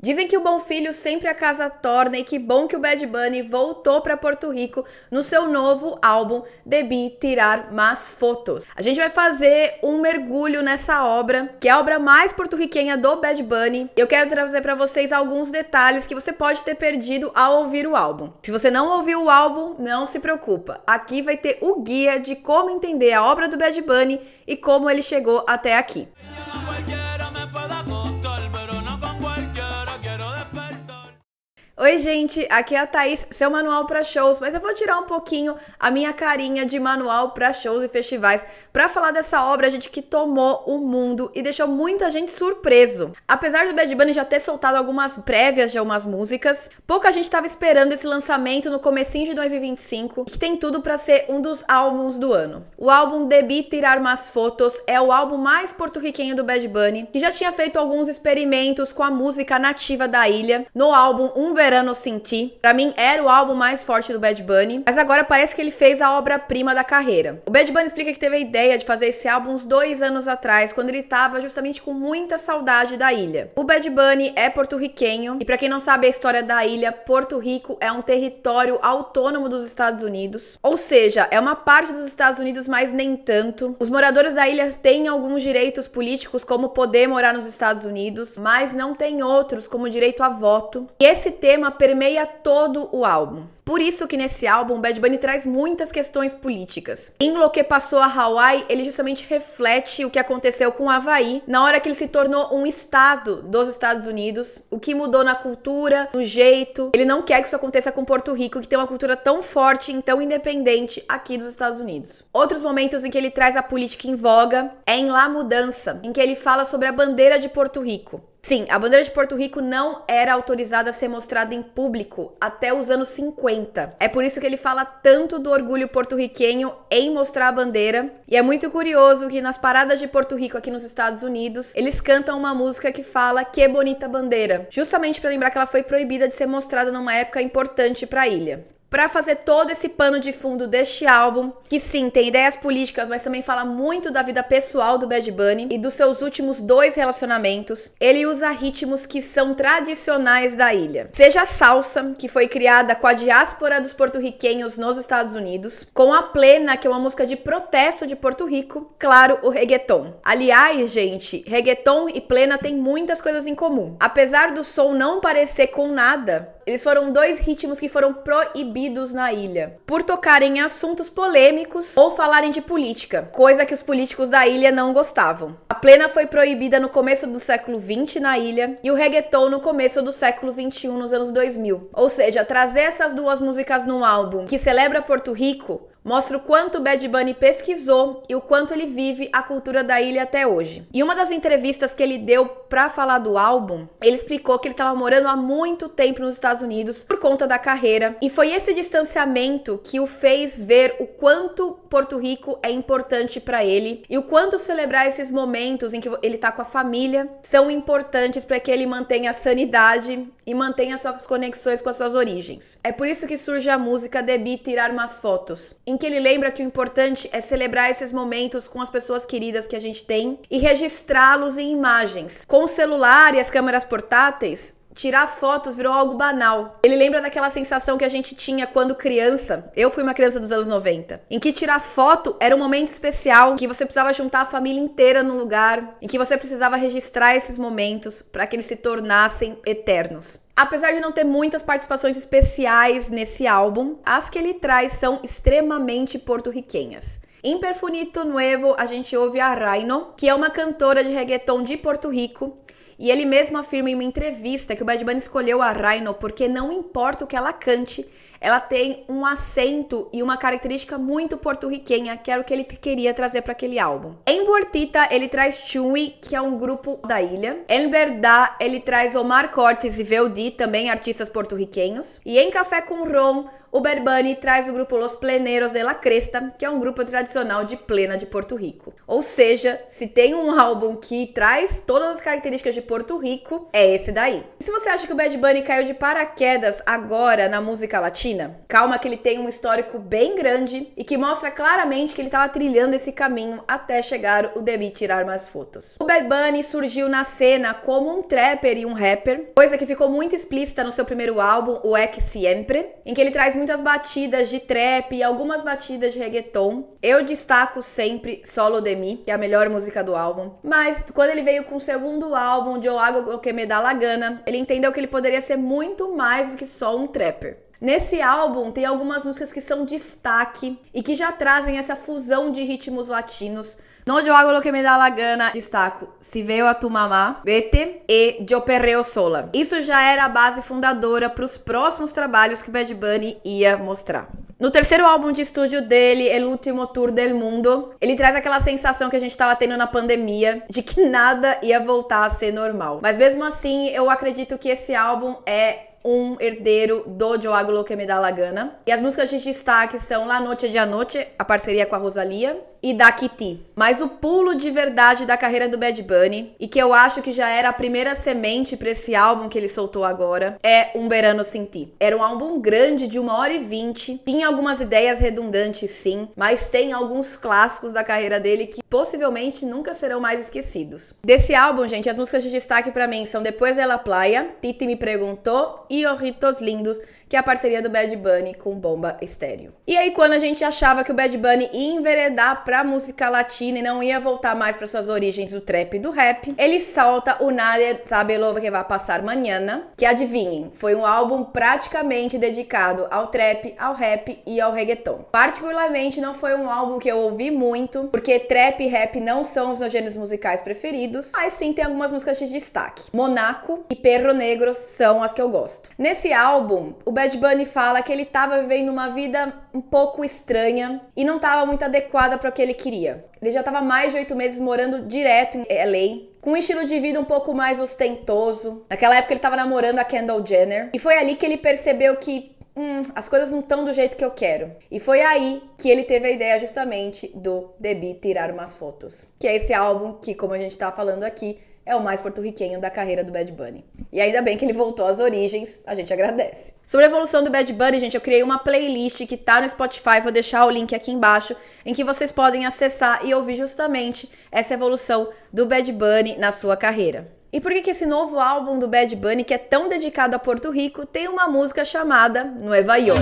Dizem que o bom filho sempre a casa torna e que bom que o Bad Bunny voltou para Porto Rico no seu novo álbum Debí Tirar Más Fotos. A gente vai fazer um mergulho nessa obra, que é a obra mais porto-riquenha do Bad Bunny. Eu quero trazer para vocês alguns detalhes que você pode ter perdido ao ouvir o álbum. Se você não ouviu o álbum, não se preocupa. Aqui vai ter o guia de como entender a obra do Bad Bunny e como ele chegou até aqui. Oi gente, aqui é a Thaís, seu manual para shows, mas eu vou tirar um pouquinho a minha carinha de manual para shows e festivais para falar dessa obra, gente, que tomou o mundo e deixou muita gente surpreso. Apesar do Bad Bunny já ter soltado algumas prévias de algumas músicas, pouca gente estava esperando esse lançamento no comecinho de 2025, que tem tudo para ser um dos álbuns do ano. O álbum Debí Tirar Más Fotos é o álbum mais porto-riquenho do Bad Bunny, que já tinha feito alguns experimentos com a música nativa da ilha no álbum Um Verano Sin Ti. Pra mim era o álbum mais forte do Bad Bunny, mas agora parece que ele fez a obra-prima da carreira. O Bad Bunny explica que teve a ideia de fazer esse álbum uns 2 anos atrás, quando ele tava justamente com muita saudade da ilha. O Bad Bunny é porto-riquenho e pra quem não sabe a história da ilha, Porto Rico é um território autônomo dos Estados Unidos, ou seja, é uma parte dos Estados Unidos, mas nem tanto. Os moradores da ilha têm alguns direitos políticos, como poder morar nos Estados Unidos, mas não tem outros, como direito a voto. E esse tema permeia todo o álbum. Por isso que nesse álbum, Bad Bunny traz muitas questões políticas. Em Lo que passou a Hawaii, ele justamente reflete o que aconteceu com o Havaí na hora que ele se tornou um estado dos Estados Unidos, o que mudou na cultura, no jeito. Ele não quer que isso aconteça com Porto Rico, que tem uma cultura tão forte e tão independente aqui dos Estados Unidos. Outros momentos em que ele traz a política em voga é em La Mudança, em que ele fala sobre a bandeira de Porto Rico. Sim, a bandeira de Porto Rico não era autorizada a ser mostrada em público até os anos 50. É por isso que ele fala tanto do orgulho porto-riquenho em mostrar a bandeira. E é muito curioso que nas paradas de Porto Rico aqui nos Estados Unidos, eles cantam uma música que fala Que bonita bandeira, justamente para lembrar que ela foi proibida de ser mostrada numa época importante para a ilha. Para fazer todo esse pano de fundo deste álbum, que sim, tem ideias políticas, mas também fala muito da vida pessoal do Bad Bunny e dos seus últimos 2 relacionamentos, ele usa ritmos que são tradicionais da ilha. Seja a salsa, que foi criada com a diáspora dos porto-riquenhos nos Estados Unidos, com a plena, que é uma música de protesto de Porto Rico, claro, o reggaeton. Aliás, gente, reggaeton e plena têm muitas coisas em comum. Apesar do som não parecer com nada, eles foram 2 ritmos que foram proibidos na ilha, por tocarem em assuntos polêmicos ou falarem de política, coisa que os políticos da ilha não gostavam. A plena foi proibida no começo do século XX na ilha e o reggaeton no começo do século XXI, nos anos 2000. Ou seja, trazer essas 2 músicas num álbum que celebra Porto Rico mostra o quanto o Bad Bunny pesquisou e o quanto ele vive a cultura da ilha até hoje. E uma das entrevistas que ele deu pra falar do álbum, ele explicou que ele estava morando há muito tempo nos Estados Unidos por conta da carreira. E foi esse distanciamento que o fez ver o quanto Porto Rico é importante pra ele e o quanto celebrar esses momentos em que ele tá com a família são importantes para que ele mantenha a sanidade e mantenha suas conexões com as suas origens. É por isso que surge a música Debí Tirar Más Fotos, em que ele lembra que o importante é celebrar esses momentos com as pessoas queridas que a gente tem e registrá-los em imagens. Com o celular e as câmeras portáteis, tirar fotos virou algo banal. Ele lembra daquela sensação que a gente tinha quando criança. Eu fui uma criança dos anos 90. Em que tirar foto era um momento especial, que você precisava juntar a família inteira num lugar, em que você precisava registrar esses momentos para que eles se tornassem eternos. Apesar de não ter muitas participações especiais nesse álbum, as que ele traz são extremamente porto-riquenhas. Em Perfunito Nuevo, a gente ouve a Raino, que é uma cantora de reggaeton de Porto Rico, e ele mesmo afirma em uma entrevista que o Bad Bunny escolheu a Raino porque não importa o que ela cante, ela tem um acento e uma característica muito porto-riquenha, que era o que ele queria trazer para aquele álbum. Em Buertita, ele traz Chewy, que é um grupo da ilha. Em Verdad, ele traz Omar Cortes e VOD, também artistas porto-riquenhos. E em Café com Ron, o Bad Bunny traz o grupo Los Pleneros de la Cresta, que é um grupo tradicional de plena de Porto Rico. Ou seja, se tem um álbum que traz todas as características de Porto Rico, é esse daí. E se você acha que o Bad Bunny caiu de paraquedas agora na música latina, calma que ele tem um histórico bem grande e que mostra claramente que ele estava trilhando esse caminho até chegar criar o Debí Tirar Más Fotos. O Bad Bunny surgiu na cena como um trapper e um rapper, coisa que ficou muito explícita no seu primeiro álbum, o Ek Siempre, em que ele traz muitas batidas de trap e algumas batidas de reggaeton. Eu destaco sempre Solo de Mi, que é a melhor música do álbum, mas quando ele veio com o segundo álbum, Yo Hago Lo Que Me Da La Gana, ele entendeu que ele poderia ser muito mais do que só um trapper. Nesse álbum tem algumas músicas que são destaque e que já trazem essa fusão de ritmos latinos. No Yo Hago Lo Que Me Da La Gana, destaco Si Veo A Tu Mamá, Vete e Yo Perreo Sola. Isso já era a base fundadora para os próximos trabalhos que Bad Bunny ia mostrar. No terceiro álbum de estúdio dele, El Último Tour del Mundo, ele traz aquela sensação que a gente tava tendo na pandemia, de que nada ia voltar a ser normal. Mas mesmo assim, eu acredito que esse álbum é um herdeiro do Yo Hago Lo Que Me Da La Gana. E as músicas de destaque são La Noche de Anoche, a parceria com a Rosalía, e Da Kitty. Mas o pulo de verdade da carreira do Bad Bunny, e que eu acho que já era a primeira semente pra esse álbum que ele soltou agora, é Um Verano Sin Ti. Era um álbum grande de 1h20, tinha algumas ideias redundantes sim, mas tem alguns clássicos da carreira dele que possivelmente nunca serão mais esquecidos. Desse álbum, gente, as músicas de destaque pra mim são Depois de la Playa, Titi Me Preguntou e Ojitos Lindos, que é a parceria do Bad Bunny com Bomba Estéreo. E aí, quando a gente achava que o Bad Bunny ia enveredar pra música latina e não ia voltar mais para suas origens do trap e do rap, ele solta o Nadie Sabe Lo Que Va Passar Mañana, que adivinhem, foi um álbum praticamente dedicado ao trap, ao rap e ao reggaeton. Particularmente não foi um álbum que eu ouvi muito, porque trap e rap não são os meus gêneros musicais preferidos, mas sim tem algumas músicas de destaque. Monaco e Perro Negro são as que eu gosto. Nesse álbum, o Bad Bunny fala que ele tava vivendo uma vida um pouco estranha e não tava muito adequada para o que ele queria. Ele já tava mais de 8 meses morando direto em LA, com um estilo de vida um pouco mais ostentoso. Naquela época ele tava namorando a Kendall Jenner. E foi ali que ele percebeu que as coisas não estão do jeito que eu quero. E foi aí que ele teve a ideia justamente do Debí Tirar Más Fotos, que é esse álbum que, como a gente tá falando aqui, é o mais porto-riquenho da carreira do Bad Bunny. E ainda bem que ele voltou às origens, a gente agradece. Sobre a evolução do Bad Bunny, gente, eu criei uma playlist que tá no Spotify, vou deixar o link aqui embaixo, em que vocês podem acessar e ouvir justamente essa evolução do Bad Bunny na sua carreira. E por que esse novo álbum do Bad Bunny, que é tão dedicado a Porto Rico, tem uma música chamada Nueva York?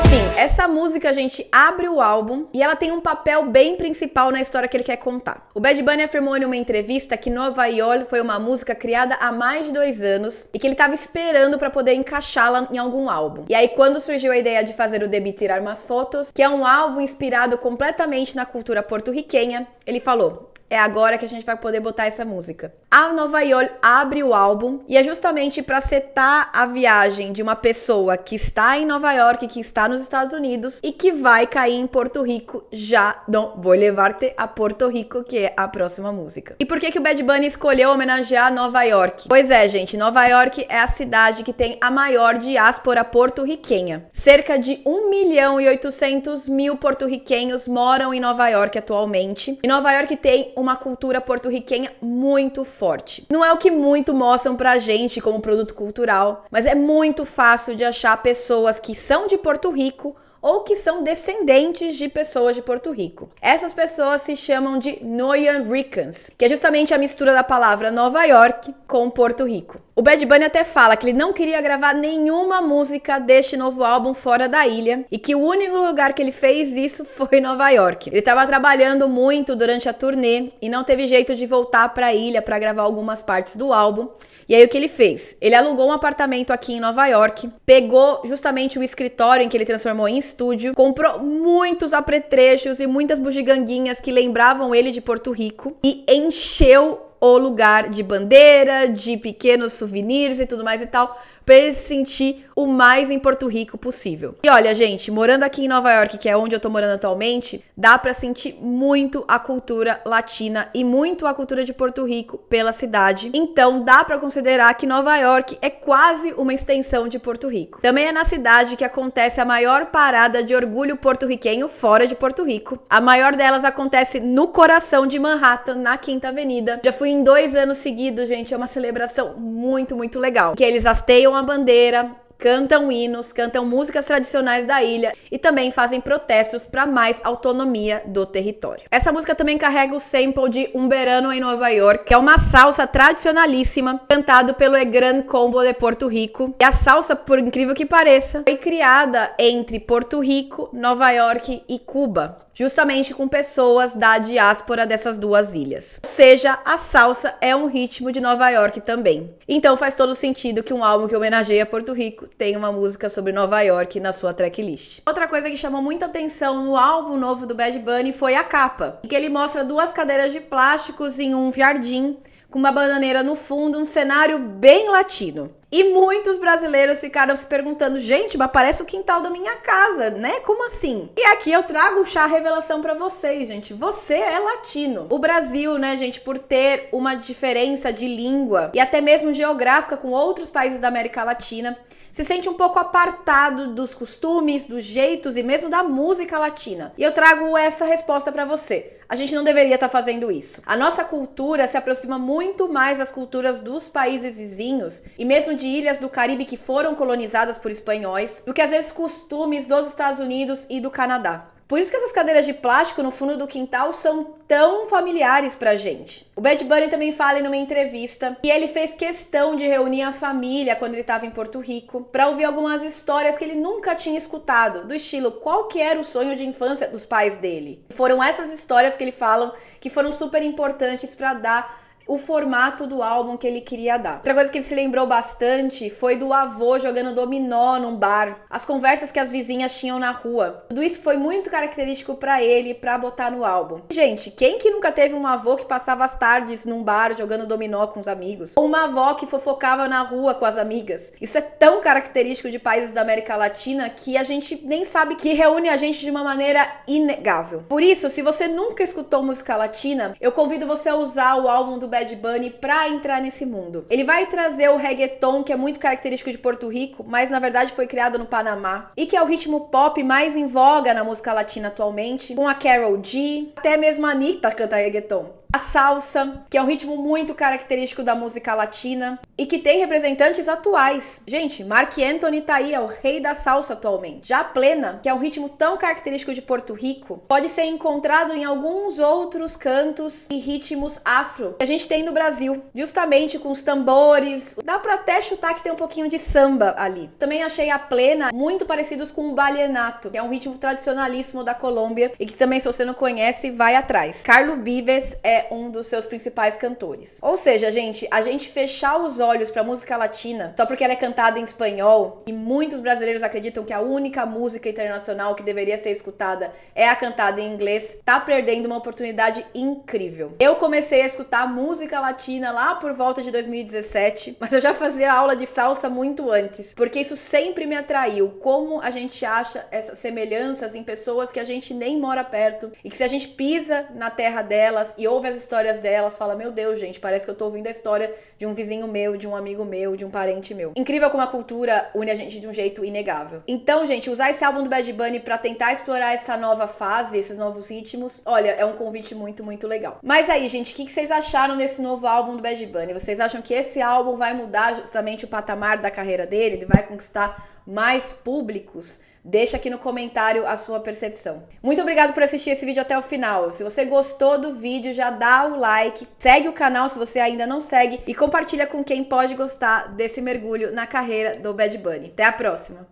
Sim, essa música, gente, abre o álbum e ela tem um papel bem principal na história que ele quer contar. O Bad Bunny afirmou em uma entrevista que Nova York foi uma música criada há mais de 2 anos e que ele estava esperando para poder encaixá-la em algum álbum. E aí, quando surgiu a ideia de fazer o Debí Tirar Más Fotos, que é um álbum inspirado completamente na cultura porto-riquenha, ele falou: é agora que a gente vai poder botar essa música. A Nova York abre o álbum e é justamente para setar a viagem de uma pessoa que está em Nova York, que está nos Estados Unidos e que vai cair em Porto Rico já no Vou Levar-te a Porto Rico, que é a próxima música. E por que o Bad Bunny escolheu homenagear Nova York? Pois é, gente, Nova York é a cidade que tem a maior diáspora porto-riquenha. Cerca de 1.800.000 porto-riquenhos moram em Nova York atualmente. E Nova York tem uma cultura porto-riquenha muito forte. Não é o que muito mostram pra gente como produto cultural, mas é muito fácil de achar pessoas que são de Porto Rico ou que são descendentes de pessoas de Porto Rico. Essas pessoas se chamam de Nuyorican, que é justamente a mistura da palavra Nova York com Porto Rico. O Bad Bunny até fala que ele não queria gravar nenhuma música deste novo álbum fora da ilha e que o único lugar que ele fez isso foi Nova York. Ele estava trabalhando muito durante a turnê e não teve jeito de voltar para a ilha para gravar algumas partes do álbum. E aí o que ele fez? Ele alugou um apartamento aqui em Nova York, pegou justamente o escritório em que ele transformou em estúdio, comprou muitos apetrechos e muitas bugiganguinhas que lembravam ele de Porto Rico e encheu o lugar de bandeira, de pequenos souvenirs e tudo mais e tal, para ele se sentir o mais em Porto Rico possível. E olha, gente, morando aqui em Nova York, que é onde eu tô morando atualmente, dá pra sentir muito a cultura latina e muito a cultura de Porto Rico pela cidade. Então, dá pra considerar que Nova York é quase uma extensão de Porto Rico. Também é na cidade que acontece a maior parada de orgulho porto-riquenho fora de Porto Rico. A maior delas acontece no coração de Manhattan, na Quinta Avenida. Já fui em 2 anos seguidos, gente, é uma celebração muito, muito legal. Que eles hasteiam a bandeira, cantam hinos, cantam músicas tradicionais da ilha e também fazem protestos para mais autonomia do território. Essa música também carrega o sample de Um Verano em Nova York, que é uma salsa tradicionalíssima, cantado pelo El Gran Combo de Porto Rico. E a salsa, por incrível que pareça, foi criada entre Porto Rico, Nova York e Cuba, justamente com pessoas da diáspora dessas duas ilhas. Ou seja, a salsa é um ritmo de Nova York também. Então faz todo sentido que um álbum que homenageia Porto Rico tenha uma música sobre Nova York na sua tracklist. Outra coisa que chamou muita atenção no álbum novo do Bad Bunny foi a capa, em que ele mostra duas cadeiras de plásticos em um jardim, com uma bananeira no fundo, um cenário bem latino. E muitos brasileiros ficaram se perguntando, gente, mas parece o quintal da minha casa, né? Como assim? E aqui eu trago o chá revelação pra vocês, gente. Você é latino. O Brasil, né, gente, por ter uma diferença de língua e até mesmo geográfica com outros países da América Latina, se sente um pouco apartado dos costumes, dos jeitos e mesmo da música latina. E eu trago essa resposta pra você. A gente não deveria estar fazendo isso. A nossa cultura se aproxima muito mais das culturas dos países vizinhos e mesmo de ilhas do Caribe que foram colonizadas por espanhóis, do que às vezes costumes dos Estados Unidos e do Canadá. Por isso que essas cadeiras de plástico no fundo do quintal são tão familiares pra gente. O Bad Bunny também fala em uma entrevista que ele fez questão de reunir a família quando ele estava em Porto Rico para ouvir algumas histórias que ele nunca tinha escutado, do estilo qual que era o sonho de infância dos pais dele. Foram essas histórias que ele fala que foram super importantes para dar o formato do álbum que ele queria dar. Outra coisa que ele se lembrou bastante foi do avô jogando dominó num bar, as conversas que as vizinhas tinham na rua. Tudo isso foi muito característico pra ele, pra botar no álbum. Gente, quem que nunca teve um avô que passava as tardes num bar jogando dominó com os amigos? Ou uma avó que fofocava na rua com as amigas? Isso é tão característico de países da América Latina que a gente nem sabe que reúne a gente de uma maneira inegável. Por isso, se você nunca escutou música latina, eu convido você a usar o álbum do Bad Bunny pra entrar nesse mundo. Ele vai trazer o reggaeton, que é muito característico de Porto Rico, mas na verdade foi criado no Panamá, e que é o ritmo pop mais em voga na música latina atualmente, com a Karol G, até mesmo a Anitta canta reggaeton. A salsa, que é um ritmo muito característico da música latina e que tem representantes atuais. Gente, Marc Anthony tá aí, é o rei da salsa atualmente. Já a plena, que é um ritmo tão característico de Porto Rico, pode ser encontrado em alguns outros cantos e ritmos afro que a gente tem no Brasil, justamente com os tambores. Dá pra até chutar que tem um pouquinho de samba ali. Também achei a plena muito parecidos com o vallenato, que é um ritmo tradicionalíssimo da Colômbia e que também, se você não conhece, vai atrás. Carlos Vives é um dos seus principais cantores. Ou seja, gente, a gente fechar os olhos pra música latina só porque ela é cantada em espanhol, e muitos brasileiros acreditam que a única música internacional que deveria ser escutada é a cantada em inglês, tá perdendo uma oportunidade incrível. Eu comecei a escutar música latina lá por volta de 2017, mas eu já fazia aula de salsa muito antes, porque isso sempre me atraiu, como a gente acha essas semelhanças em pessoas que a gente nem mora perto, e que se a gente pisa na terra delas e ouve as histórias delas, fala, meu Deus, gente, parece que eu tô ouvindo a história de um vizinho meu, de um amigo meu, de um parente meu. Incrível como a cultura une a gente de um jeito inegável. Então, gente, usar esse álbum do Bad Bunny pra tentar explorar essa nova fase, esses novos ritmos, olha, é um convite muito, muito legal. Mas aí, gente, o que vocês acharam desse novo álbum do Bad Bunny? Vocês acham que esse álbum vai mudar justamente o patamar da carreira dele? Ele vai conquistar mais públicos? Deixa aqui no comentário a sua percepção. Muito obrigado por assistir esse vídeo até o final. Se você gostou do vídeo, já dá o like, segue o canal se você ainda não segue e compartilha com quem pode gostar desse mergulho na carreira do Bad Bunny. Até a próxima!